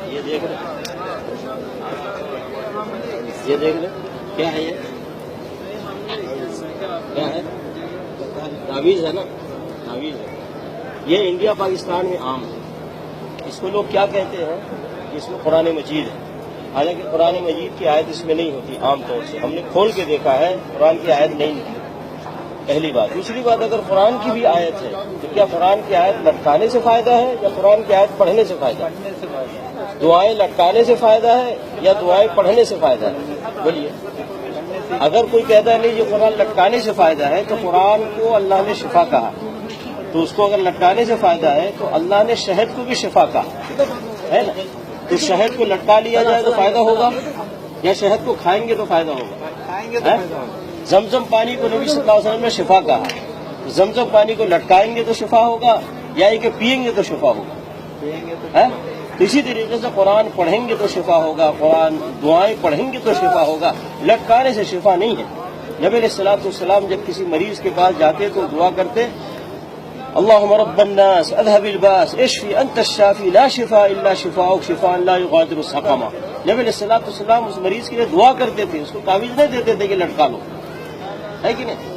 یہ دیکھ رہے یہ دیکھ رہے کیا ہے یہ کیا ہے تعویذ ہے نا تعویذ ہے یہ انڈیا پاکستان میں عام ہے اس کو لوگ کیا کہتے ہیں اس میں قرآن مجید ہے حالانکہ قرآن مجید کی آیت اس میں نہیں ہوتی عام طور سے ہم نے کھول کے دیکھا ہے قرآن کی آیت نہیں نکلی پہلی بات دوسری بات اگر قرآن کی بھی آیت ہے تو کیا قرآن کی آیت لٹکانے سے فائدہ ہے یا قرآن کی آیت پڑھنے سے فائدہ ہے دعائیں لٹکانے سے فائدہ ہے یا دعائیں پڑھنے سے فائدہ ہے بولیے اگر کوئی کہتا ہے نہیں یہ قرآن لٹکانے سے فائدہ ہے تو قرآن کو اللہ نے شفا کہا تو اس کو اگر لٹکانے سے فائدہ ہے تو اللہ نے شہد کو بھی شفا کہا ہے نا تو شہد کو لٹکا لیا جائے تو فائدہ ہوگا یا شہد کو کھائیں گے تو فائدہ ہوگا زمزم پانی کو نبی صلی اللہ علیہ وسلم نے شفا کہا زمزم پانی کو لٹکائیں گے تو شفا ہوگا یا کہ پئیں گے تو شفا ہوگا تو اسی طریقے سے قرآن پڑھیں گے تو شفا ہوگا قرآن دعائیں پڑھیں گے تو شفا ہوگا لٹکانے سے شفا نہیں ہے نبی علیہ الصلوۃ والسلام جب کسی مریض کے پاس جاتے تو دعا کرتے اللهم رب الناس اذهب الباس اشفي انت الشافي لا شفاء الا شفاءك شفاء لا يغادر سقما نبی علیہ الصلوۃ والسلام اس مریض کے لیے دعا کرتے تھے اس کو تعویذ نہیں دیتے تھے کہ لٹکا لو ہے کہ نہیں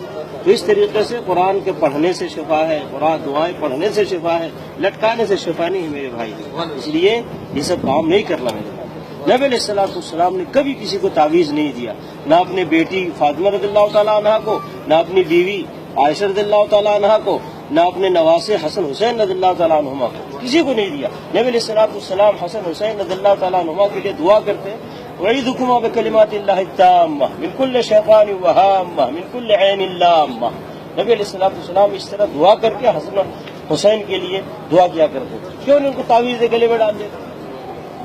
تو اس طریقے سے قرآن کے پڑھنے سے شفا ہے قرآن دعائیں پڑھنے سے شفا ہے لٹکانے سے شفا نہیں ہے میرے بھائی اس لیے یہ سب کام نہیں کرنا میرے بھائی نبی علیہ الصلوۃ والسلام نے کبھی کسی کو تعویذ نہیں دیا نہ اپنے بیٹی فاطمہ رضی اللہ تعالیٰ عنہ کو نہ اپنی بیوی عائشہ رضی اللہ تعالیٰ عنہ کو نہ اپنے نواسے حسن حسین رضی اللہ تعالیٰ عنہما کو کسی کو نہیں دیا نبی علیہ الصلوۃ والسلام حسن حسین رضی اللہ تعالیٰ عنہما کے لیے دعا کرتے وَعِيدُكُمَا بِكَلِمَاتِ اللَّهِ التَّامَّةِ مِنْ كُلِّ شَيْطَانٍ وَهَامَّةٍ مِنْ كُلِّ عَيْنٍ لَامَّةٍ نبی علیہ الصلوۃ والسلام اس طرح دعا کر کے حسن حسین کے لیے دعا کیا کرتے تھے کیوں نہیں ان کو تعویذ گلے میں ڈال دیتے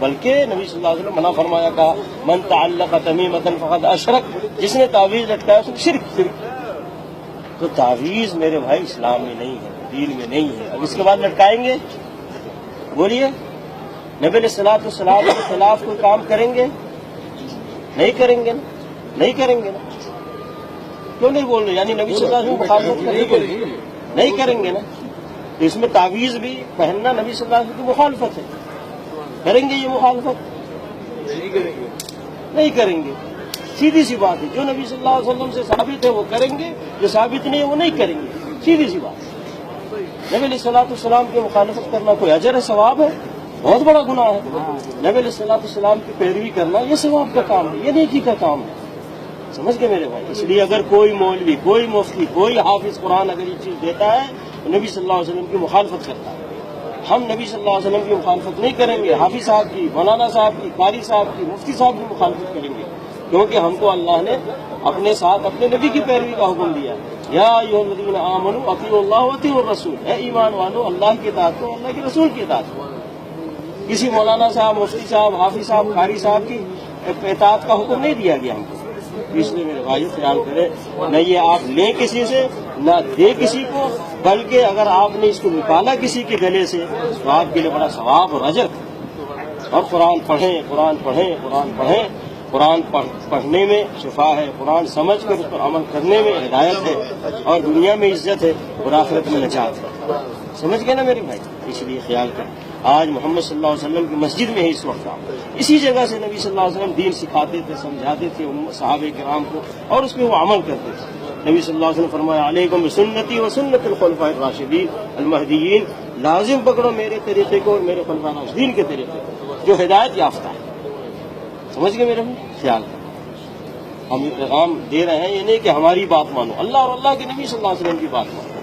بلکہ نبی صلی اللہ علیہ وسلم منع فرمایا کہا من تعلق تمیمۃ فقد اشرک جس نے تعویذ لٹکایا اس نے شرک تو تعویذ میرے بھائی اسلام میں نہیں ہے دین میں نہیں ہے اب اس کے بعد لٹکائیں گے بولیے نبی علیہ الصلوۃ والسلام کے خلاف کوئی کام کریں گے نہیں کریں گے نا نہیں کریں گے نا کیوں نہیں بول رہے یعنی نبی صلی اللہ علیہ وسلم مخالفت کریں گے نہیں کریں گے نا تو اس میں تعویذ بھی پہننا نبی صلی اللہ علیہ وسلم کی مخالفت ہے کریں گے یہ مخالفت نہیں کریں گے سیدھی سی بات ہے جو نبی صلی اللہ علیہ وسلم سے ثابت ہے وہ کریں گے جو ثابت نہیں ہے وہ نہیں کریں گے سیدھی سی بات نبی علیہ الصلوۃ والسلام کی مخالفت کرنا کوئی اجر ہے ثواب ہے بہت بڑا گناہ ہے نبی علیہ الصلوۃ والسلام کی پیروی کرنا یہ ثواب کا کام ہے یہ نیکی کا کام ہے سمجھ گئے میرے بھائی اس لیے اگر کوئی مولوی کوئی مفتی کوئی حافظ قرآن اگر یہ چیز دیتا ہے تو نبی صلی اللہ علیہ وسلم کی مخالفت کرتا ہے ہم نبی صلی اللہ علیہ وسلم کی مخالفت نہیں کریں گے حافظ صاحب کی مولانا صاحب کی قاری صاحب کی مفتی صاحب کی مخالفت کریں گے کیونکہ ہم کو اللہ نے اپنے ساتھ اپنے نبی کی پیروی کا حکم دیا یا ایھا الذین آمنوا اطیعوا اللہ واطیعوا الرسول اے ایمان والو اللہ کی اطاعت کرو اللہ کے رسول کی اطاعت کرو کسی مولانا صاحب مفتی صاحب حافظ صاحب قاری صاحب کی اطاعت کا حکم نہیں دیا گیا ہم کو اس لیے میرے بھائی خیال کریں نہ یہ آپ لیں کسی سے نہ دے کسی کو بلکہ اگر آپ نے اس کو نکالا کسی کے گلے سے تو آپ کے لیے بڑا ثواب اور اجر اور قرآن پڑھیں قرآن پڑھیں قرآن پڑھیں قرآن پڑھنے میں شفا ہے قرآن سمجھ کر اس پر عمل کرنے میں ہدایت ہے اور دنیا میں عزت ہے اور آخرت میں نجات ہے سمجھ گئے نا میرے بھائی اس لیے خیال کریں آج محمد صلی اللہ علیہ وسلم کی مسجد میں ہی اس وقت اسی جگہ سے نبی صلی اللہ علیہ وسلم دین سکھاتے تھے سمجھاتے تھے صحابہ کرام کو اور اس پہ وہ عمل کرتے تھے نبی صلی اللہ علیہ وسلم فرمایا علیکم بسنتی و سنت الخلفاء الراشدین المہدیین لازم پکڑو میرے طریقے کو اور میرے خلفاء راشدین کے طریقے کو جو ہدایت یافتہ ہے سمجھ گئے میرے خیال ہم یہ پیغام دے رہے ہیں یہ نہیں کہ ہماری بات مانو اللہ اور اللہ کے نبی صلی اللہ علیہ وسلم کی بات مانو